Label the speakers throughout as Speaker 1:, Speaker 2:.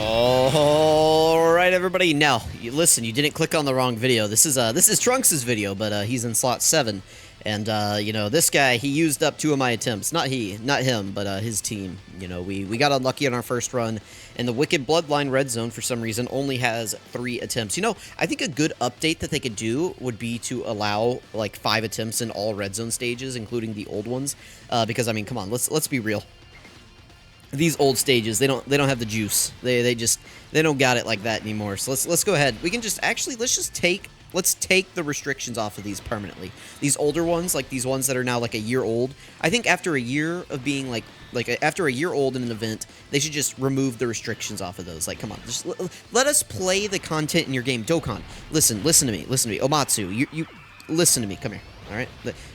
Speaker 1: Alright, everybody. Now, listen, you didn't click on the wrong video. This is Trunks' video, but he's in slot 7. And, you know, this guy, he used up 2 of my attempts. Not him, but his team. You know, we got unlucky on our first run, and the Wicked Bloodline Red Zone, for some reason, only has 3 attempts. You know, I think a good update that they could do would be to allow, like, 5 attempts in all Red Zone stages, including the old ones. Because, I mean, come on, let's be real. These old stages, they don't have the juice. They don't got it like that anymore. So let's go ahead. We can just actually let's take the restrictions off of these permanently. These older ones, like these ones that are now like a year old, I think after a year of being after a year old in an event, they should just remove the restrictions off of those. Like, come on, just let us play the content in your game. Dokkan, listen to me. Omatsu, you listen to me. Come here. All right,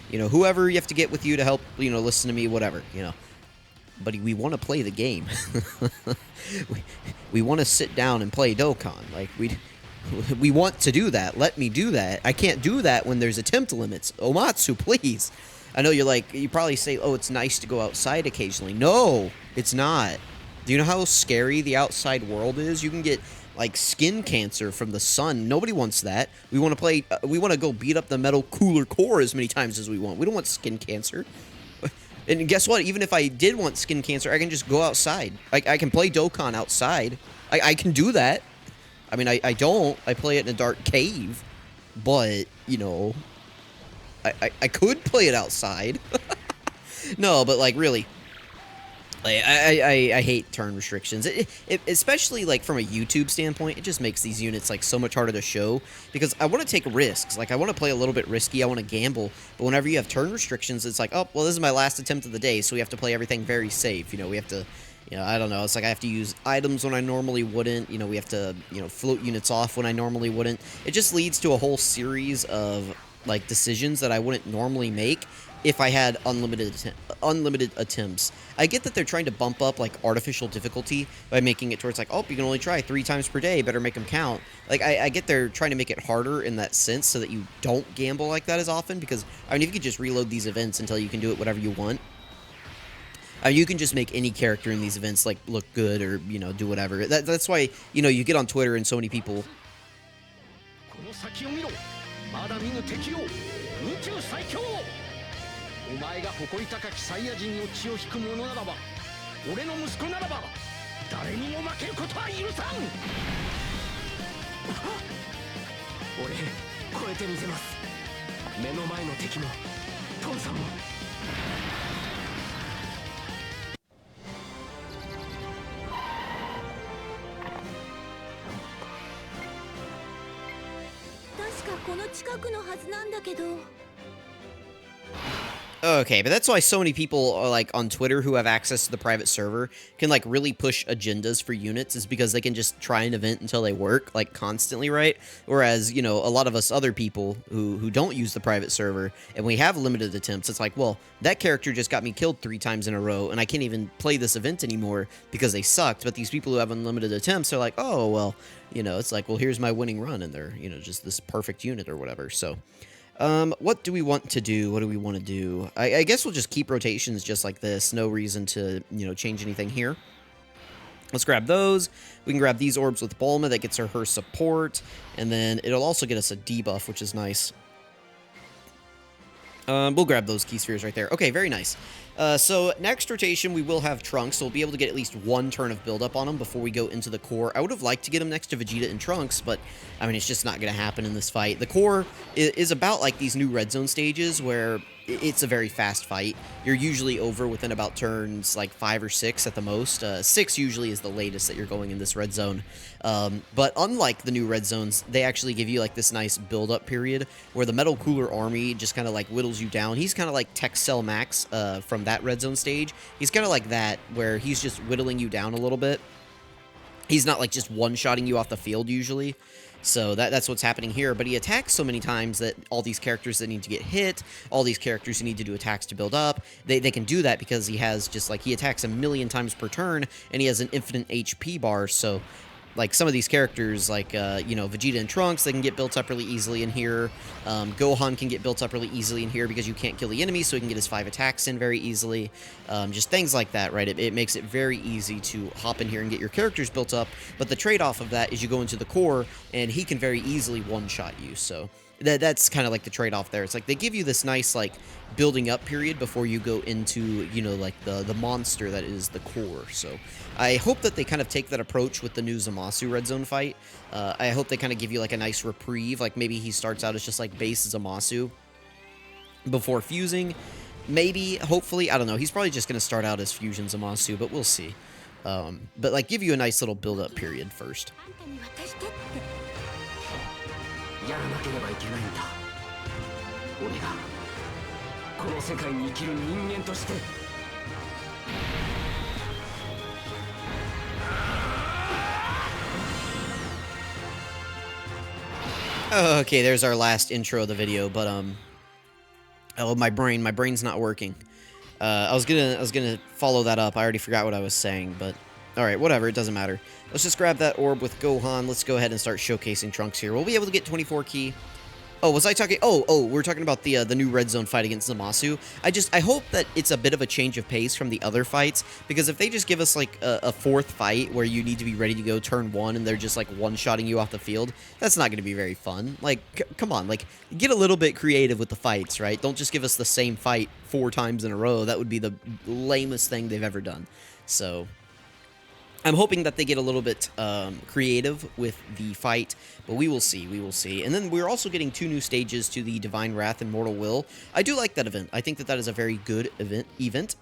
Speaker 1: you know, whoever you have to get with you to help, you know, listen to me, whatever, you know. But we want to play the game. we want to sit down and play Dokkan. Like, we want to do that. Let me do that. I can't do that when there's attempt limits. Omatsu, please. I know you probably say, oh, it's nice to go outside occasionally. No, it's not. Do you know how scary the outside world is? You can get, like, skin cancer from the sun. Nobody wants that. We want to play, we want to go beat up the metal cooler core as many times as we want. We don't want skin cancer. And guess what? Even if I did want skin cancer, I can just go outside. I can play Dokkan outside. I can do that. I mean, I don't. I play it in a dark cave. But, you know, I could play it outside. No, but, like, really. Like, I hate turn restrictions. Especially, like, from a YouTube standpoint, it just makes these units, like, so much harder to show. Because I want to take risks. Like, I want to play a little bit risky. I want to gamble. But whenever you have turn restrictions, it's like, oh, well, this is my last attempt of the day, so we have to play everything very safe. You know, we have to, you know, I don't know. It's like I have to use items when I normally wouldn't. You know, we have to, you know, float units off when I normally wouldn't. It just leads to a whole series of, like, decisions that I wouldn't normally make if I had unlimited attempts. I get that they're trying to bump up, like, artificial difficulty by making it towards, like, oh, you can only try 3 times per day, better make them count. Like, I get they're trying to make it harder in that sense so that you don't gamble like that as often, because, I mean, if you could just reload these events until you can do it whatever you want, you can just make any character in these events, like, look good or, you know, do whatever. That's why, you know, you get on Twitter and so many people... Okay, but that's why so many people are, like, on Twitter who have access to the private server can, like, really push agendas for units, is because they can just try an event until they work, like, constantly, right? Whereas, you know, a lot of us other people who don't use the private server and we have limited attempts, it's like, well, that character just got me killed 3 times in a row and I can't even play this event anymore because they sucked. But these people who have unlimited attempts are like, oh, well, you know, it's like, well, here's my winning run, and they're, you know, just this perfect unit or whatever, so... what do we want to do? What do we want to do? I guess we'll just keep rotations just like this. No reason to, you know, change anything here. Let's grab those. We can grab these orbs with Bulma. That gets her support. And then it'll also get us a debuff, which is nice. We'll grab those key spheres right there. Okay, very nice. So next rotation, we will have Trunks, so we'll be able to get at least 1 turn of build-up on him before we go into the core. I would have liked to get him next to Vegeta and Trunks, but, I mean, it's just not going to happen in this fight. The core is about, like, these new Red Zone stages where it's a very fast fight. You're usually over within about turns, like, 5 or 6 at the most. 6 usually is the latest that you're going in this Red Zone. But unlike the new Red Zones, they actually give you, like, this nice build-up period where the Metal Cooler Army just kind of, like, whittles you down. He's kind of like Tech Cell Max from that Red Zone stage. He's kind of like that, where he's just whittling you down a little bit. He's not, like, just one-shotting you off the field, usually. So that's what's happening here. But he attacks so many times that all these characters that need to get hit, all these characters who need to do attacks to build up, they can do that because he has just like, he attacks a million times per turn, and he has an infinite HP bar. So like some of these characters, like, you know, Vegeta and Trunks, they can get built up really easily in here. Gohan can get built up really easily in here because you can't kill the enemy, so he can get his 5 attacks in very easily. Just things like that, right? It makes it very easy to hop in here and get your characters built up, but the trade-off of that is you go into the core, and he can very easily one-shot you, so that's kind of like the trade-off there. It's like they give you this nice, like, building up period before you go into, you know, like the monster that is the core. So I hope that they kind of take that approach with the new Zamasu Red Zone fight. I hope they kind of give you like a nice reprieve, like maybe he starts out as just like base Zamasu before fusing. Maybe, hopefully, I don't know. He's probably just going to start out as Fusion Zamasu, but we'll see. But like give you a nice little build-up period first. Okay, there's our last intro of the video, but oh, my brain's not working. I was gonna follow that up. I already forgot what I was saying, but all right, whatever, it doesn't matter. Let's just grab that orb with Gohan. Let's go ahead and start showcasing Trunks here. We'll be able to get 24 key. Oh, was I talking? Oh, we're talking about the new Red Zone fight against Zamasu. I hope that it's a bit of a change of pace from the other fights, because if they just give us like a 4th fight where you need to be ready to go turn 1 and they're just like one-shotting you off the field, that's not going to be very fun. Like, come on, like, get a little bit creative with the fights, right? Don't just give us the same fight 4 times in a row. That would be the lamest thing they've ever done. So I'm hoping that they get a little bit creative with the fight, but we will see, we will see. And then we're also getting 2 new stages to the Divine Wrath and Mortal Will. I do like that event. I think that that is a very good event.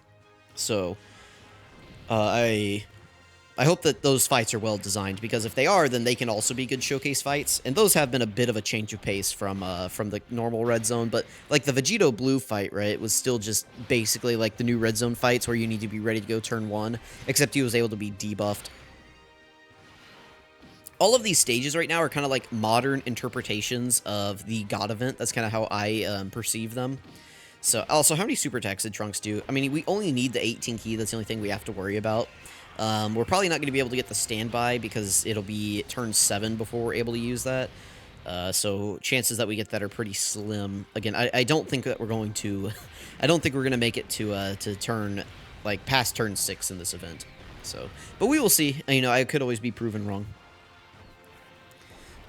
Speaker 1: So I hope that those fights are well designed, because if they are, then they can also be good showcase fights. And those have been a bit of a change of pace from the normal Red Zone. But like the Vegito Blue fight, right, it was still just basically like the new Red Zone fights where you need to be ready to go turn 1, except he was able to be debuffed. All of these stages right now are kind of like modern interpretations of the God event. That's kind of how I perceive them. So also, how many super attacks did Trunks do? I mean, we only need the 18 key. That's the only thing we have to worry about. We're probably not going to be able to get the standby because it'll be turn 7 before we're able to use that. So chances that we get that are pretty slim. Again, I don't think that we're going to... I don't think we're going to make it to turn... like, past turn 6 in this event. So, but we will see. You know, I could always be proven wrong.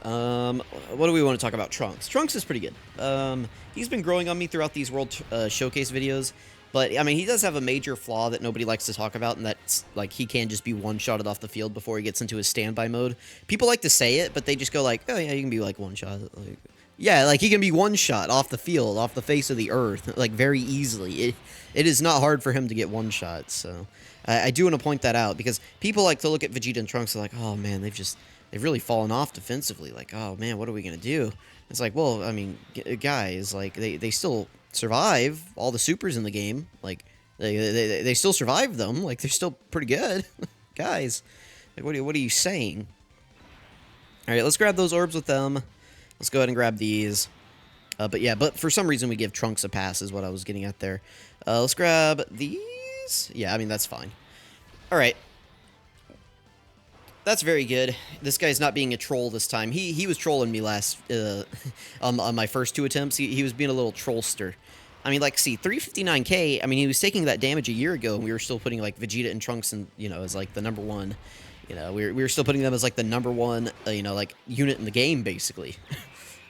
Speaker 1: What do we want to talk about? Trunks. Trunks is pretty good. He's been growing on me throughout these World Showcase videos. But, I mean, he does have a major flaw that nobody likes to talk about, and that's, like, he can just be one-shotted off the field before he gets into his standby mode. People like to say it, but they just go like, oh, yeah, you can be, like, one-shot. Like, yeah, like, he can be one-shot off the field, off the face of the earth, like, very easily. It is not hard for him to get one-shot, so I do want to point that out, because people like to look at Vegeta and Trunks and like, oh, man, they've really fallen off defensively. Like, oh, man, what are we going to do? It's like, well, I mean, guys, like, they still... survive all the supers in the game. Like they still survive them. Like, they're still pretty good. Guys, like, what are you saying? All right, let's grab those orbs with them. Let's go ahead and grab these. But yeah, but for some reason we give Trunks a pass is what I was getting at there. Let's grab these. Yeah, I mean, that's fine. All right. That's very good. This guy's not being a troll this time. He was trolling me last on my first 2 attempts. He was being a little trollster. I mean, like, see, 359k, I mean, he was taking that damage a year ago, and we were still putting, like, Vegeta and Trunks, and, you know, as, like, the #1. You know, we were still putting them as, like, the #1, you know, like, unit in the game, basically.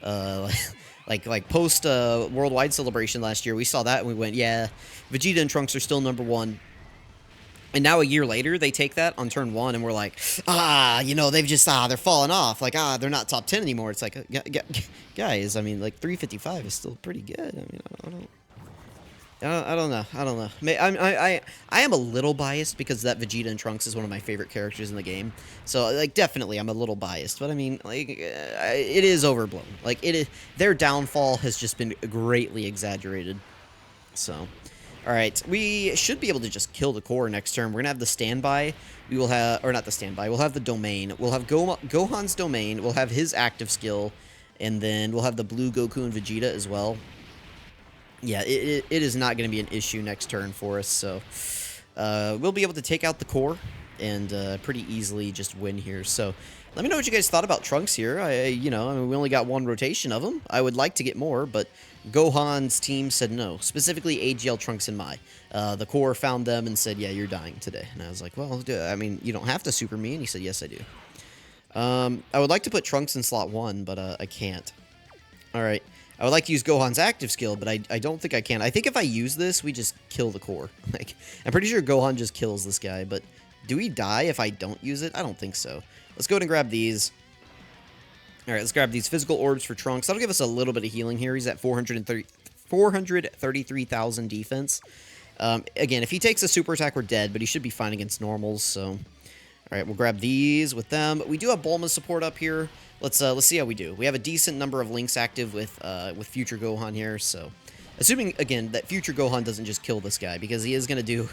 Speaker 1: Like post Worldwide Celebration last year, we saw that, and we went, yeah, Vegeta and Trunks are still #1. And now a year later, they take that on turn 1, and we're like, you know, they've just, they're falling off. Like, they're not top 10 anymore. It's like, guys, I mean, like, 355 is still pretty good. I mean, I don't know. I am a little biased because that Vegeta and Trunks is one of my favorite characters in the game. So, like, definitely, I'm a little biased. But, I mean, like, it is overblown. Like, their downfall has just been greatly exaggerated. So... Alright, we should be able to just kill the core next turn. We're gonna have the standby. We will have, or not the standby, we'll have the domain. We'll have Gohan's domain, we'll have his active skill, and then we'll have the blue Goku and Vegeta as well. Yeah, it is not going to be an issue next turn for us, so we'll be able to take out the core and pretty easily just win here. So let me know what you guys thought about Trunks here. I mean, we only got one rotation of them. I would like to get more, but Gohan's team said no, specifically AGL Trunks and Mai. The core found them and said, yeah, you're dying today. And I was like, well, I mean, you don't have to super me, and he said, yes, I do. I would like to put Trunks in slot 1, but I can't. Alright. I would like to use Gohan's active skill, but I don't think I can. I think if I use this, we just kill the core. Like, I'm pretty sure Gohan just kills this guy, but do we die if I don't use it? I don't think so. Let's go ahead and grab these. Alright, let's grab these physical orbs for Trunks. That'll give us a little bit of healing here. He's at 433,000 defense. Again, if he takes a super attack, we're dead, but he should be fine against normals, so... Alright, we'll grab these with them. We do have Bulma support up here. Let's see how we do. We have a decent number of links active with Future Gohan here, so... Assuming, again, that Future Gohan doesn't just kill this guy, because he is going to do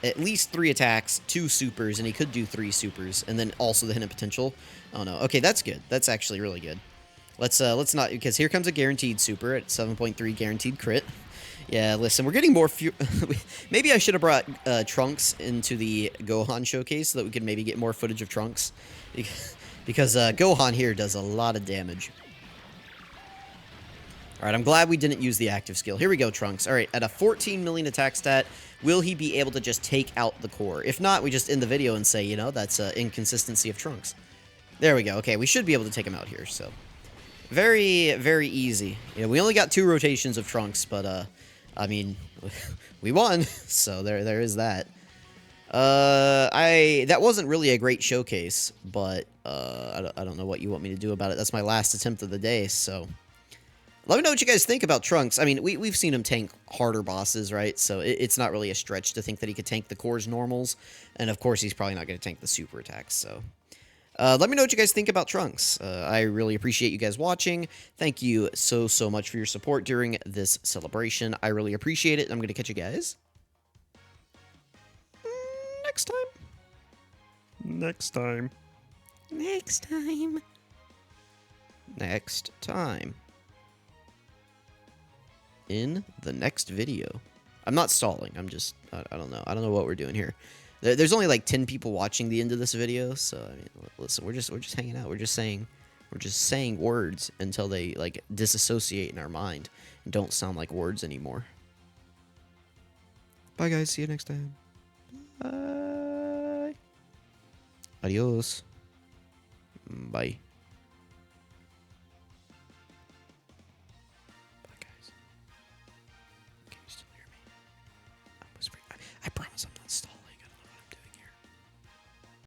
Speaker 1: at least 3 attacks, 2 supers, and he could do 3 supers, and then also the hidden potential. Oh no, okay, that's good. That's actually really good. Let's not, because here comes a guaranteed super at 7.3 guaranteed crit. Yeah, listen, we're getting more... Maybe I should have brought Trunks into the Gohan showcase so that we could maybe get more footage of Trunks. Because Gohan here does a lot of damage. Alright, I'm glad we didn't use the active skill. Here we go, Trunks. Alright, at a 14 million attack stat, will he be able to just take out the core? If not, we just end the video and say, you know, that's inconsistency of Trunks. There we go. Okay, we should be able to take him out here, so... Very, very easy. You know, we only got 2 rotations of Trunks, but, I mean, we won, so there is that. That wasn't really a great showcase, but, I don't know what you want me to do about it. That's my last attempt of the day, so... Let me know what you guys think about Trunks. I mean, we've seen him tank harder bosses, right? So it's not really a stretch to think that he could tank the core's normals. And, of course, he's probably not going to tank the super attacks, so... let me know what you guys think about Trunks. I really appreciate you guys watching. Thank you so much for your support during this celebration. I really appreciate it. I'm going to catch you guys next time.
Speaker 2: Next time.
Speaker 1: Next time. Next time. In the next video. I'm not stalling. I'm just... I don't know. I don't know what we're doing here. There's only like 10 people watching the end of this video, so I mean, listen, we're just hanging out. We're just saying words until they like disassociate in our mind and don't sound like words anymore. Bye guys, see you next time. Bye. Adios. Bye. Bye guys. Can you still hear me? I'm whispering. I promise I'm not stalling.